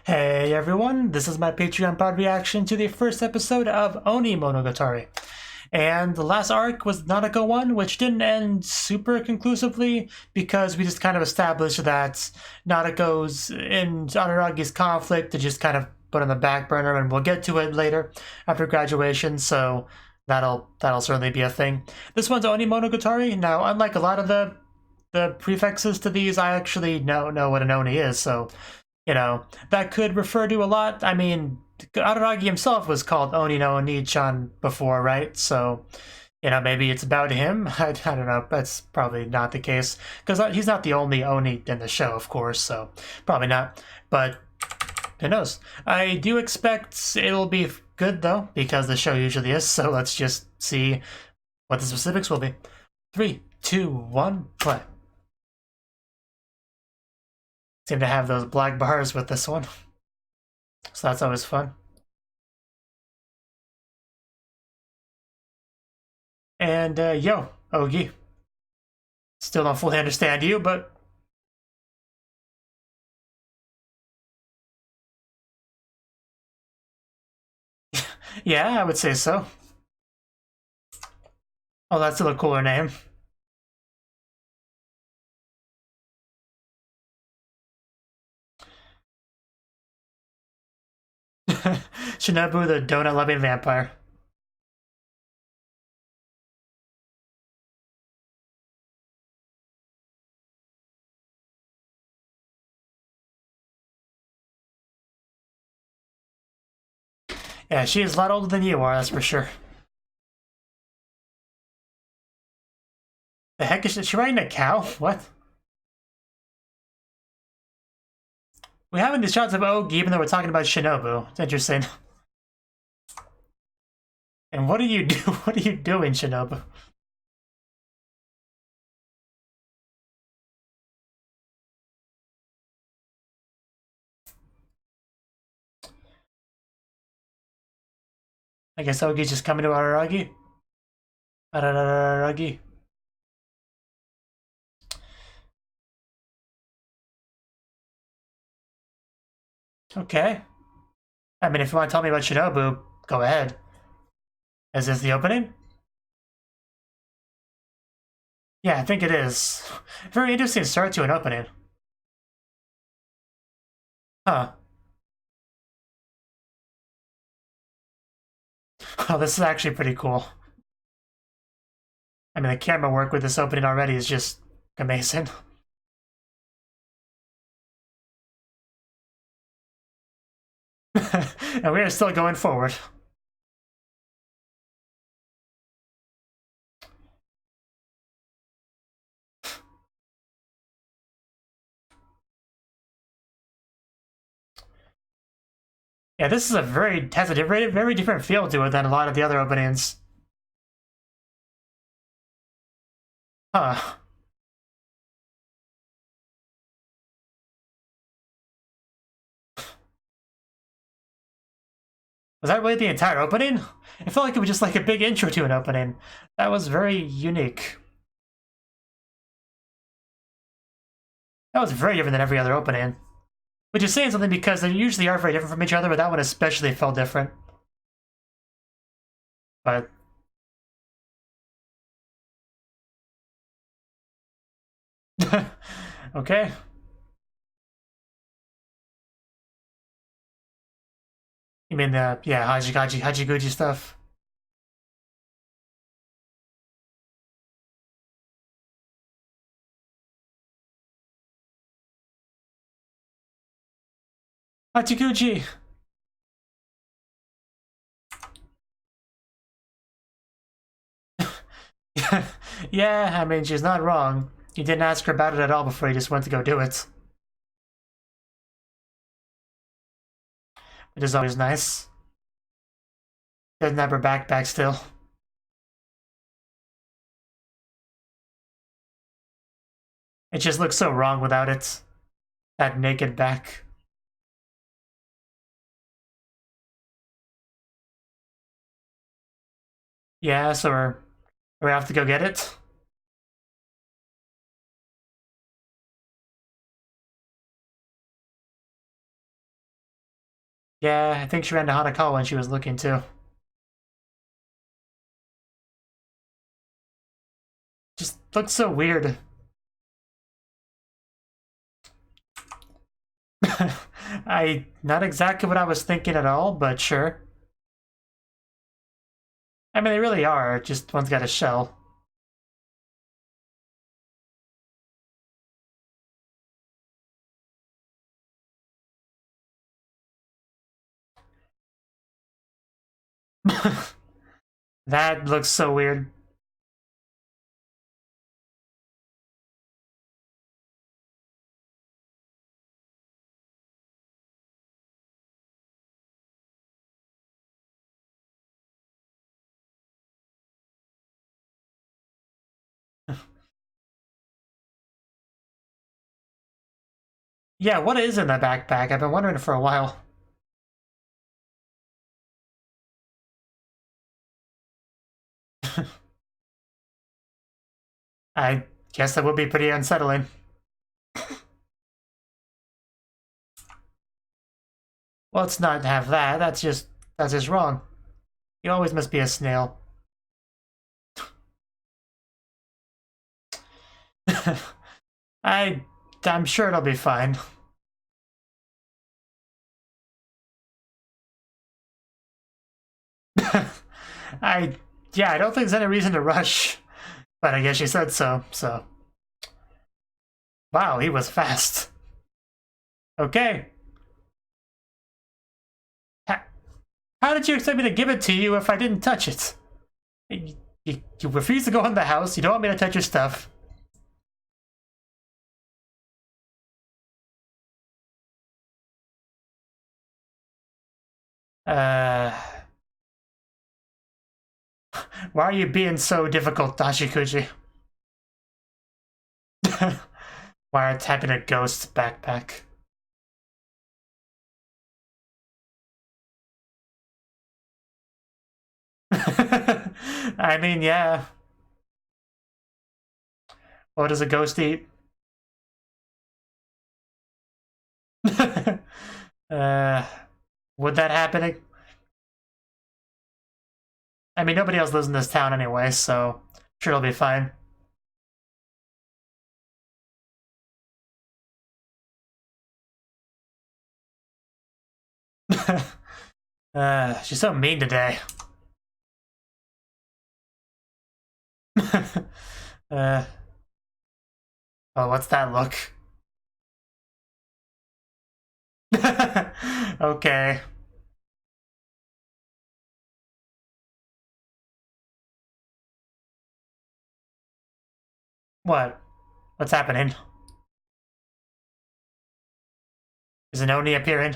Hey everyone, this is my Patreon pod reaction to the first episode of Onimonogatari. And the last arc was Nanako 1, which didn't end super conclusively because we just kind of established that Nanako's in Araragi's conflict to just kind of put on the back burner, and we'll get to it later after graduation, so that'll certainly be a thing. This one's Onimonogatari. Now, unlike a lot of the prefixes to these, I actually know what an Oni is, so you know, that could refer to a lot. I mean, Araragi himself was called Oni no Oni-chan before, right? So, you know, maybe it's about him. I don't know. That's probably not the case. Because he's not the only Oni in the show, of course, so probably not. But who knows? I do expect it'll be good, though, because the show usually is. So let's just see what the specifics will be. 3, 2, 1, play. Seem to have those black bars with this one, so that's always fun. And yo, Ogi. Still don't fully understand you, but yeah, I would say so. Oh, that's still a cooler name. Shinobu, the donut-loving vampire. Yeah, she is a lot older than you are, that's for sure. The heck is she riding a cow? What? We have these shots of Ogi even though we're talking about Shinobu. It's interesting. And what are you what are you doing, Shinobu? I guess Ogi's just coming to Araragi. Araragi. Okay. I mean, if you want to tell me about Shinobu, go ahead. Is this the opening? Yeah, I think it is. Very interesting start to an opening. Huh. Oh, this is actually pretty cool. I mean, the camera work with this opening already is just amazing. And we are still going forward. Yeah, this is has a very different feel to it than a lot of the other openings. Huh. Was that really the entire opening? It felt like it was just like a big intro to an opening. That was very unique. That was very different than every other opening. Which is saying something because they usually are very different from each other, but that one especially felt different. But okay. You mean the Hachiguchi stuff? Hachiguchi! Yeah, I mean, she's not wrong. You didn't ask her about it at all before you just went to go do it. Which is always nice. Doesn't have her backpack still. It just looks so wrong without it. That naked back. Yeah, so we have to go get it? Yeah, I think she ran to Hanakawa when she was looking too. Just looks so weird. Not exactly what I was thinking at all, but sure. I mean, they really are, just one's got a shell. That looks so weird. Yeah, what is in that backpack? I've been wondering for a while. I guess that would be pretty unsettling. Well, let's not have that. That's just wrong. You always must be a snail. I'm sure it'll be fine. I don't think there's any reason to rush. But I guess she said so, so. Wow, he was fast. Okay. How did you expect me to give it to you if I didn't touch it? You refuse to go in the house, you don't want me to touch your stuff. Why are you being so difficult, Tashikuchi? Why are tapping a ghost's backpack? I mean, yeah. What does a ghost eat? Would that happen? I mean, nobody else lives in this town anyway, so sure it'll be fine. She's so mean today. Oh, what's that look? Okay. What? What's happening? Is an Oni appearing?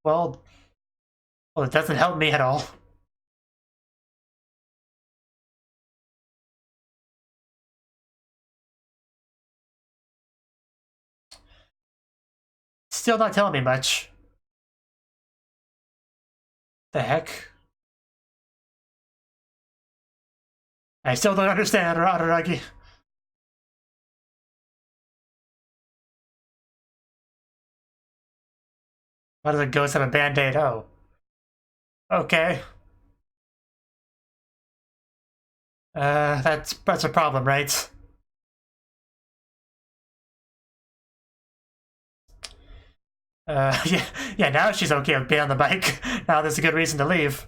Well, it doesn't help me at all. Still not telling me much. The heck? I still don't understand, Araragi. Why does a ghost have a band-aid? Oh. Okay. That's a problem, right? Yeah, now she's okay with being on the bike. Now there's a good reason to leave.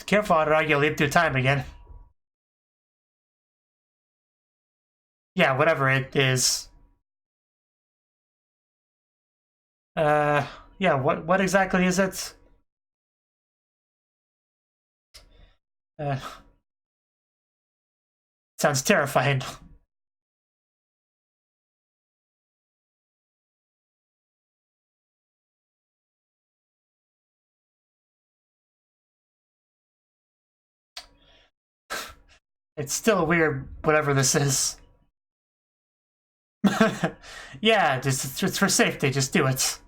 Careful, Araragi, you'll leap through time again. Yeah, whatever it is. Yeah, what exactly is it? Sounds terrifying. It's still weird, whatever this is. Yeah, it's for safety, just do it.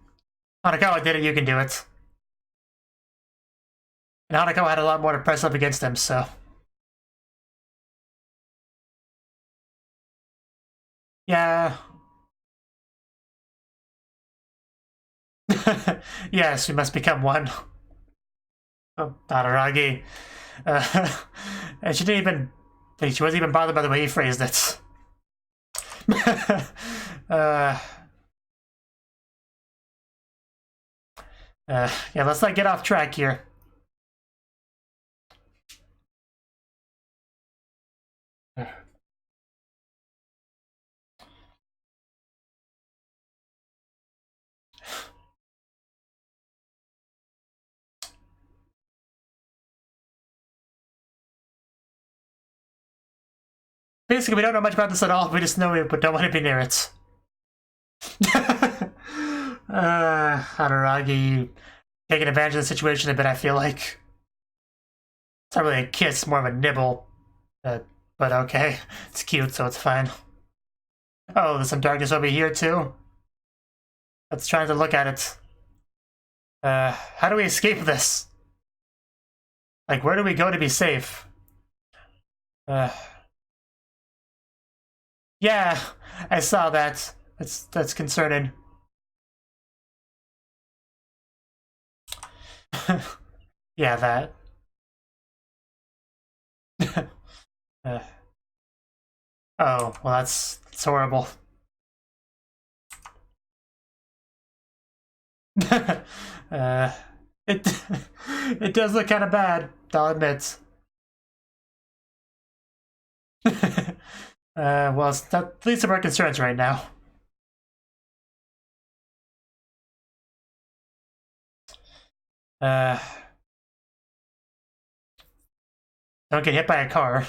Hanakawa did it, you can do it. And Hanakawa had a lot more to press up against him, so. Yeah. Yes, we must become one. Oh, Adaragi. And she didn't even. She wasn't even bothered by the way he phrased it. uh, yeah, let's not get off track here. Basically, we don't know much about this at all. We just know we don't want to be near it. Hadaragi taking advantage of the situation a bit, I feel like. It's not really a kiss, more of a nibble. But okay. It's cute, so it's fine. Oh, there's some darkness over here, too. Let's try to look at it. How do we escape this? Like, where do we go to be safe? Yeah, I saw that. That's concerning. Yeah, that. uh, oh, well, that's horrible. uh, it it does look kind of bad, I'll admit. Well, it's not least of our concerns right now. Uh, don't get hit by a car.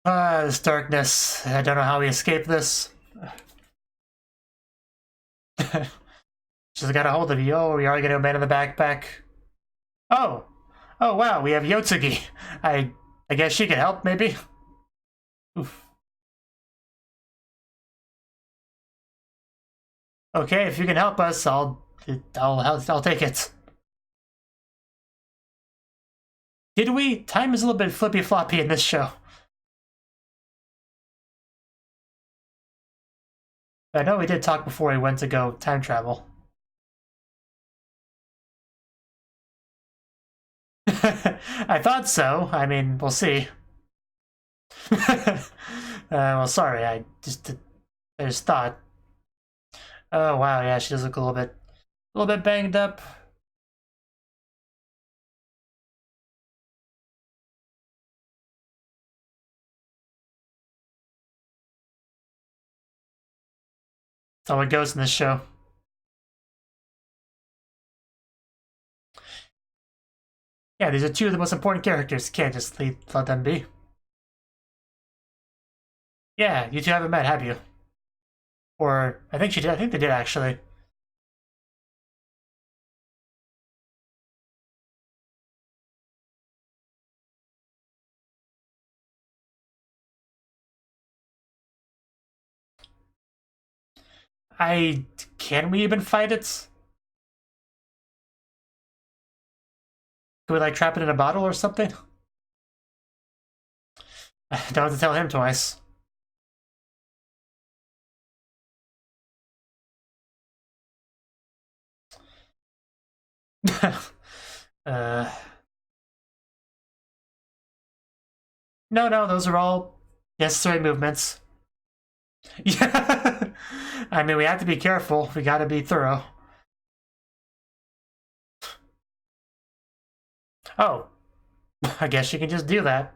This darkness. I don't know how we escape this. Just got a hold of you. Oh, we are gonna abandon the backpack. Oh, oh wow, we have Yotsugi. I guess she can help, maybe. Oof. Okay, if you can help us, I'll take it. Did we? Time is a little bit flippy floppy in this show. I know we did talk before we went to go time travel. I thought so. I mean, we'll see. Well, sorry. I just thought. Oh wow, yeah, she does look a little bit banged up. That's how it goes in this show. Yeah, these are two of the most important characters. Can't just let them be. Yeah, you two haven't met, have you? Or I think she did. I think they did actually. Can we even fight it? Can we like trap it in a bottle or something? I don't have to tell him twice. uh, no, those are all necessary movements. Yeah, I mean we have to be careful. We got to be thorough. Oh, I guess you can just do that.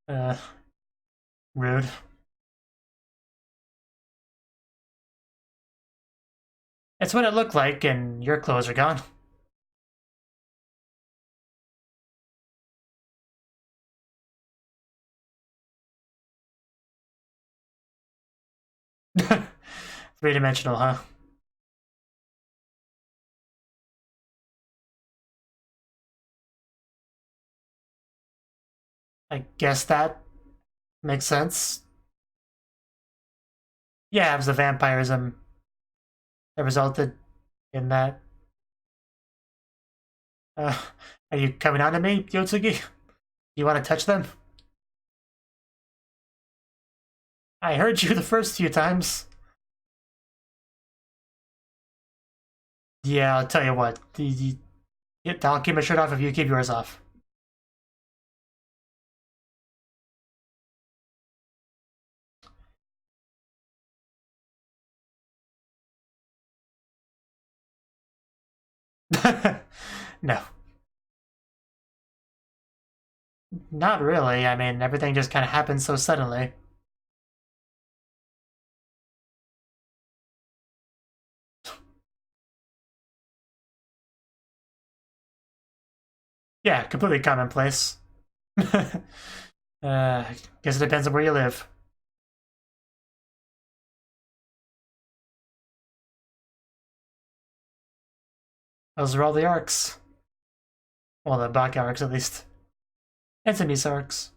uh, rude. It's what it looked like, and your clothes are gone. Three-dimensional, huh? I guess that makes sense. Yeah, it was the vampirism that resulted in that. Are you coming on to me, Yotsugi? You want to touch them? I heard you the first few times. Yeah, I'll tell you what. I'll keep my shirt off if you keep yours off. No. Not really. I mean, everything just kind of happened so suddenly. Yeah, completely commonplace. Guess it depends on where you live. Those are all the arcs. Well, the Baka arcs, at least. And some Misa arcs.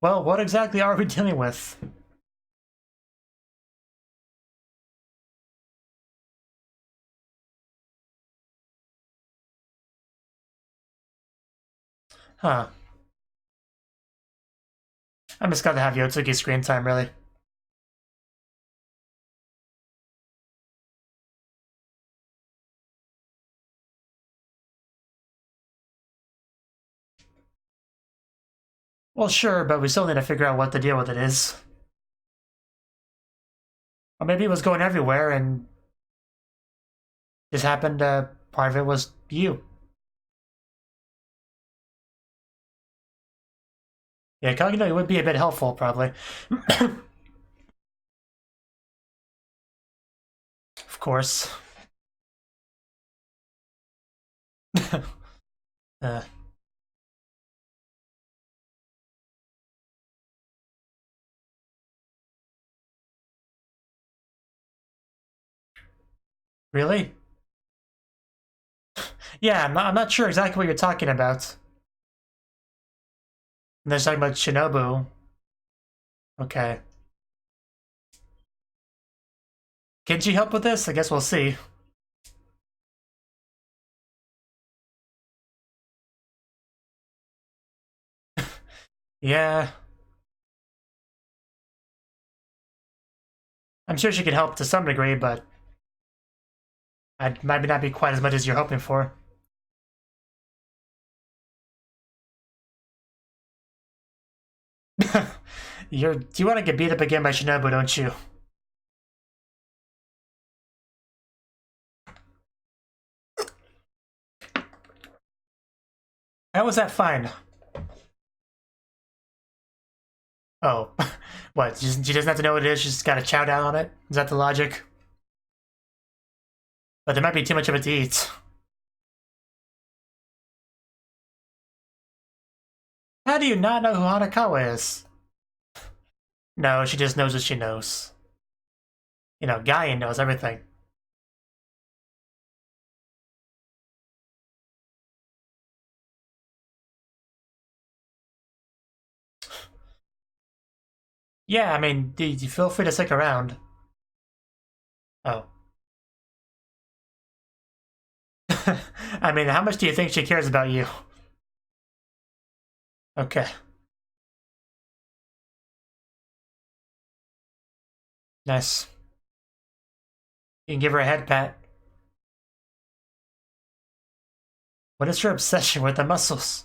Well, what exactly are we dealing with? Huh. I'm just gonna have Yotsuki screen time, really. Well, sure, but we still need to figure out what the deal with it is. Or maybe it was going everywhere and just happened part of it was you. Yeah, Kagino would be a bit helpful, probably. Of course. uh, really? Yeah, I'm not sure exactly what you're talking about. And they're talking about Shinobu. Okay. Can she help with this? I guess we'll see. Yeah. I'm sure she can help to some degree, but it might not be quite as much as you're hoping for. You want to get beat up again by Shinobu, don't you? How was that fine? Oh, what? She doesn't have to know what it is. She's got to chow down on it. Is that the logic? But there might be too much of it to eat. How do you not know who Hanakawa is? No, she just knows what she knows. You know, Gaian knows everything. Yeah, I mean, you feel free to stick around. Oh. I mean, how much do you think she cares about you? Okay. Nice. You can give her a head pat. What is your obsession with the muscles?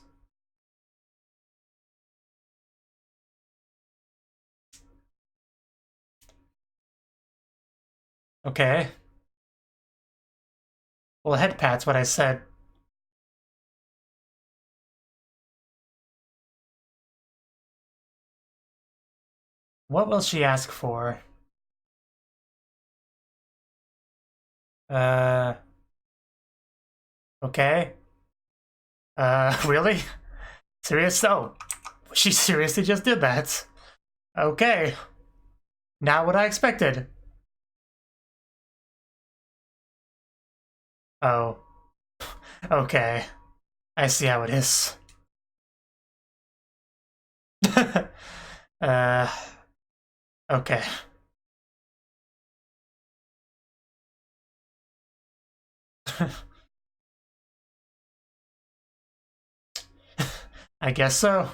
Okay. Well, head pat's what I said. What will she ask for? Uh... Okay. Really? Serious? Oh. She seriously just did that. Okay. Not what I expected. Oh. Okay. I see how it is. Okay. I guess so.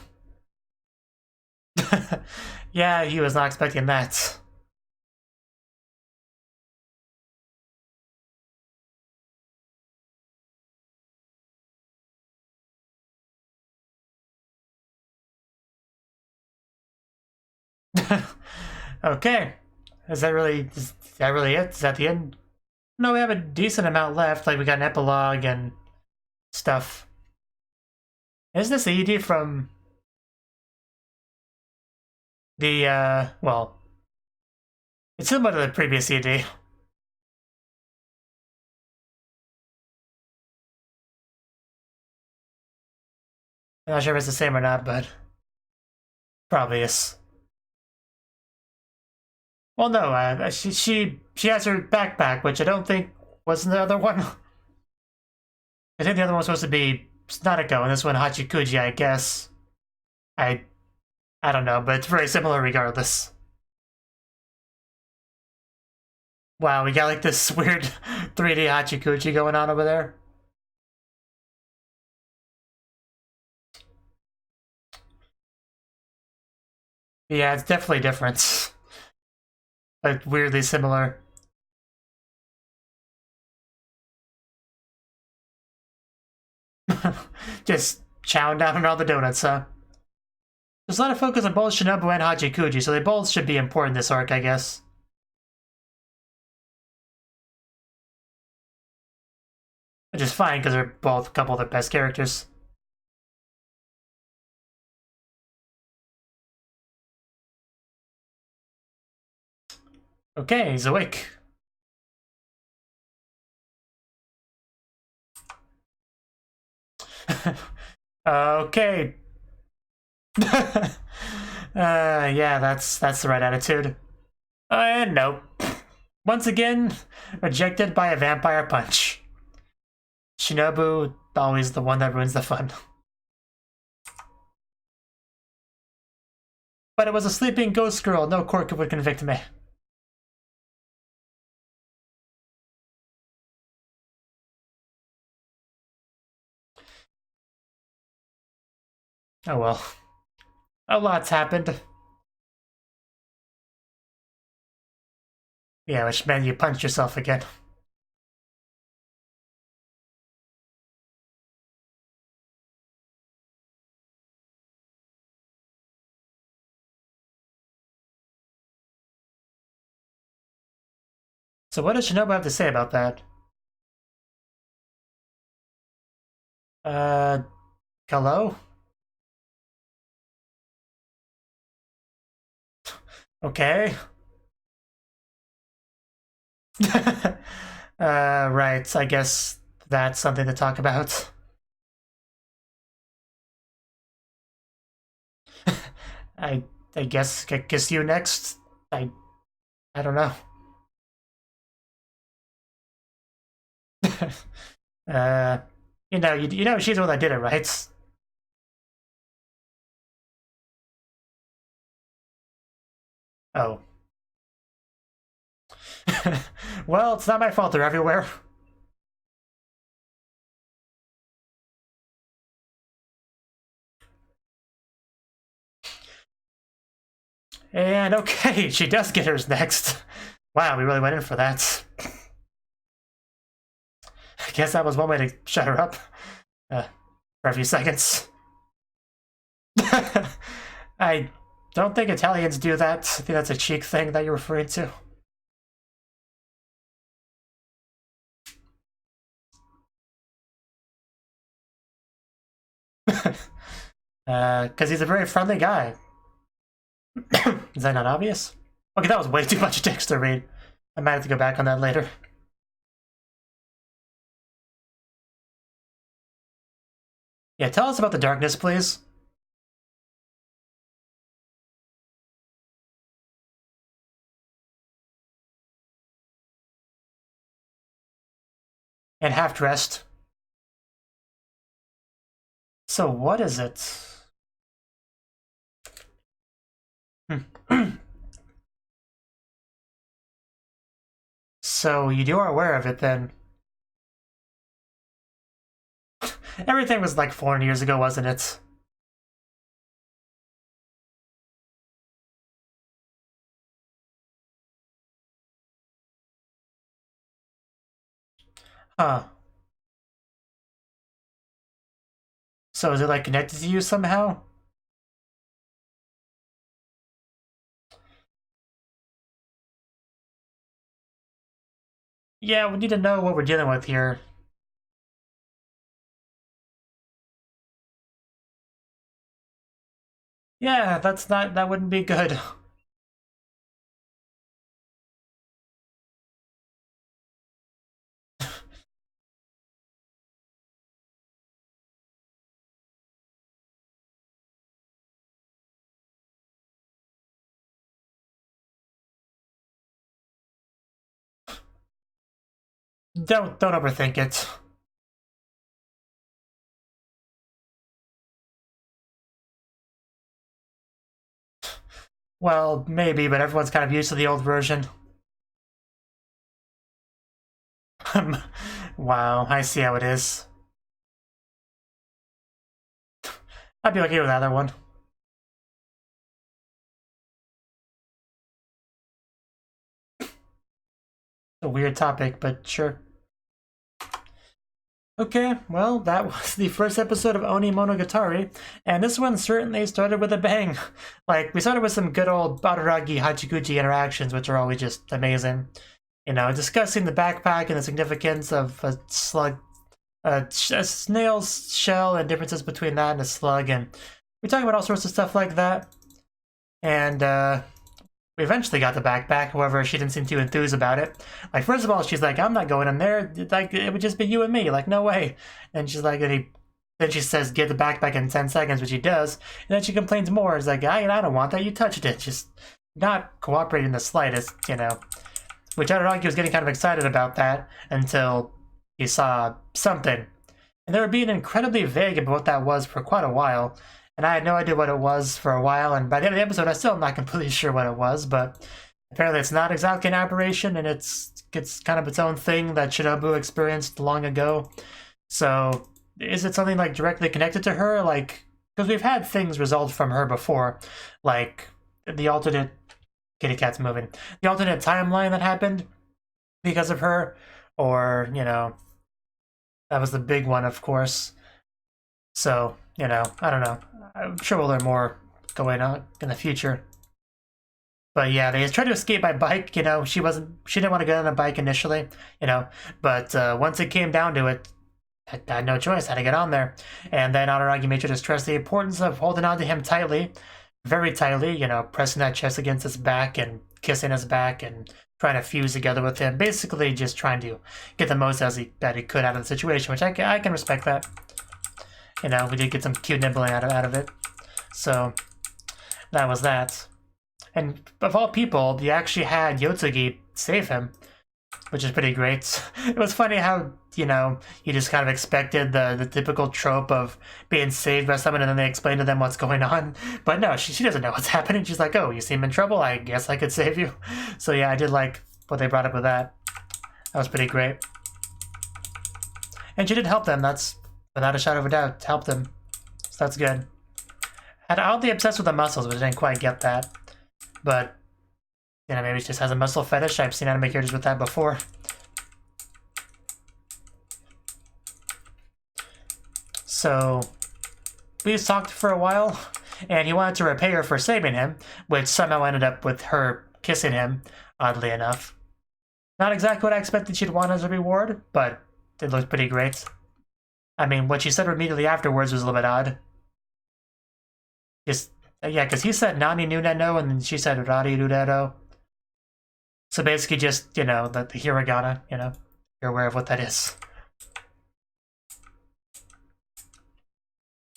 Yeah, he was not expecting that. Okay. Is that really it? Is that the end? No, we have a decent amount left. Like, we got an epilogue and stuff. Isn't this the ED from the, well, it's similar to the previous ED. I'm not sure if it's the same or not, but probably is. Well, no, she has her backpack, which I don't think was the other one. I think the other one was supposed to be Snatiko, and this one Hachikuji, I guess. I don't know, but it's very similar regardless. Wow, we got like this weird 3D Hachikuji going on over there. Yeah, it's definitely different. Like, weirdly similar. Just chowing down on all the donuts, huh? There's a lot of focus on both Shinobu and Hachikuji, so they both should be important this arc, I guess. Which is fine, because they're both a couple of their best characters. Okay, he's awake. Okay. Yeah, that's the right attitude. And nope. Once again, rejected by a vampire punch. Shinobu, always the one that ruins the fun. But it was a sleeping ghost girl, no court would convict me. Oh well. A lot's happened. Yeah, which meant you punched yourself again. So what does Shinobu have to say about that? Hello? Okay. Right, I guess that's something to talk about. I guess you next. I don't know. You know she's the one that did it, right? Oh. Well, it's not my fault they're everywhere. And okay, she does get hers next. Wow, we really went in for that. I guess that was one way to shut her up. For a few seconds. I don't think Italians do that. I think that's a cheek thing that you're referring to. Because he's a very friendly guy. Is that not obvious? Okay, that was way too much text to read. I might have to go back on that later. Yeah, tell us about the darkness, please. and half-dressed. So what is it? So you are aware of it then? Everything was like 400 years ago, wasn't it? Huh. So is it like connected to you somehow? Yeah, we need to know what we're dealing with here. Yeah, that wouldn't be good. Don't overthink it. Well, maybe, but everyone's kind of used to the old version. Wow, I see how it is. I'd be okay with either one. A weird topic, but sure. Okay, well, that was the first episode of Onimonogatari, and this one certainly started with a bang. Like, we started with some good old Badaragi Hachiguchi interactions, which are always just amazing. You know, discussing the backpack and the significance of a slug, a snail's shell and differences between that and a slug, and we talk about all sorts of stuff like that. And, we eventually got the backpack, however, she didn't seem too enthused about it. Like, first of all, she's like, I'm not going in there. Like, it would just be you and me. Like, no way. And she's like, then she says, get the backpack in 10 seconds, which he does. And then she complains more. It's like, I don't want that. You touched it. Just not cooperating the slightest, you know. Which Adaraki was getting kind of excited about that until he saw something. And they were being incredibly vague about what that was for quite a while. And I had no idea what it was for a while, and by the end of the episode, I'm still not completely sure what it was, but apparently it's not exactly an aberration, and it's kind of its own thing that Shinobu experienced long ago. So, is it something, like, directly connected to her? Like, because we've had things result from her before, like the alternate... Kitty cat's moving. The alternate timeline that happened because of her, or, you know, that was the big one, of course. So, you know, I don't know. I'm sure we'll learn more going on in the future. But yeah, they tried to escape by bike, you know, she didn't want to get on a bike initially, you know, but once it came down to it, I had no choice, had to get on there. And then Adaragi made sure to stress the importance of holding on to him tightly, very tightly, you know, pressing that chest against his back and kissing his back and trying to fuse together with him, basically just trying to get the most that he could out of the situation, which I can respect that. You know, we did get some cute nibbling out of it. So, that was that. And of all people, they actually had Yotsugi save him, which is pretty great. It was funny how, you know, you just kind of expected the typical trope of being saved by someone and then they explain to them what's going on. But no, she doesn't know what's happening. She's like, oh, you seem in trouble? I guess I could save you. So yeah, I did like what they brought up with that. That was pretty great. And she did help them, that's... without a shadow of a doubt, helped them. So that's good. Had oddly obsessed with the muscles, but I didn't quite get that. But, you know, maybe she just has a muscle fetish. I've seen anime characters with that before. So, we just talked for a while, and he wanted to repay her for saving him, which somehow ended up with her kissing him, oddly enough. Not exactly what I expected she'd want as a reward, but it looked pretty great. I mean, what she said immediately afterwards was a little bit odd. Just, yeah, because he said Nani Nuneno, and then she said Rari Rurero. So basically just, you know, the hiragana, you know, you're aware of what that is.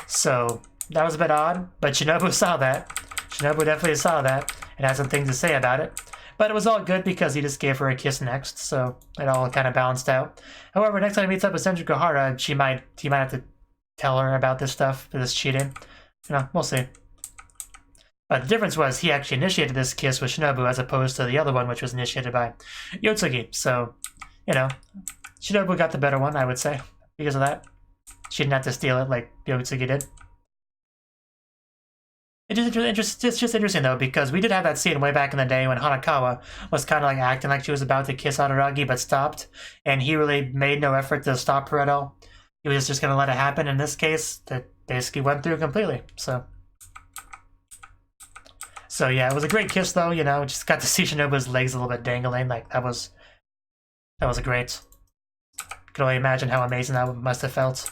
So, that was a bit odd, but Shinobu saw that. Shinobu definitely saw that, and had some things to say about it. But it was all good because he just gave her a kiss next, so it all kind of balanced out. However, next time he meets up with Senju Kohara, he might have to tell her about this stuff, this cheating. You know, we'll see. But the difference was he actually initiated this kiss with Shinobu as opposed to the other one, which was initiated by Yotsugi. So, you know, Shinobu got the better one, I would say, because of that. She didn't have to steal it like Yotsugi did. It's just interesting, though, because we did have that scene way back in the day when Hanakawa was kind of like acting like she was about to kiss Araragi, but stopped. And he really made no effort to stop her at all. He was just going to let it happen. In this case, that basically went through completely. So yeah, it was a great kiss, though, you know, just got to see Shinobu's legs a little bit dangling, like, that was great. Could only imagine how amazing that must have felt.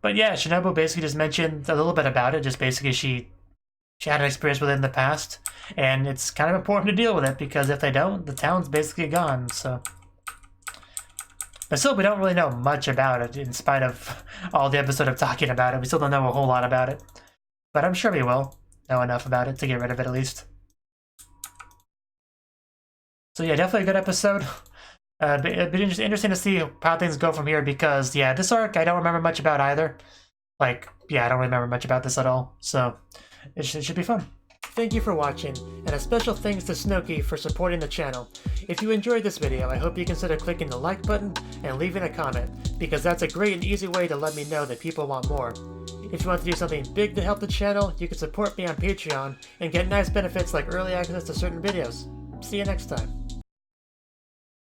But yeah, Shinobu basically just mentioned a little bit about it, just basically she had an experience with it in the past, and it's kind of important to deal with it, because if they don't, the town's basically gone, so... But still, we don't really know much about it, in spite of all the episode of talking about it. We still don't know a whole lot about it. But I'm sure we will know enough about it to get rid of it, at least. So yeah, definitely a good episode. It'd be interesting to see how things go from here, because, yeah, this arc I don't remember much about either. Like, yeah, I don't remember much about this at all. So, it should be fun. Thank you for watching, and a special thanks to Cnouki for supporting the channel. If you enjoyed this video, I hope you consider clicking the like button and leaving a comment, because that's a great and easy way to let me know that people want more. If you want to do something big to help the channel, you can support me on Patreon and get nice benefits like early access to certain videos. See you next time.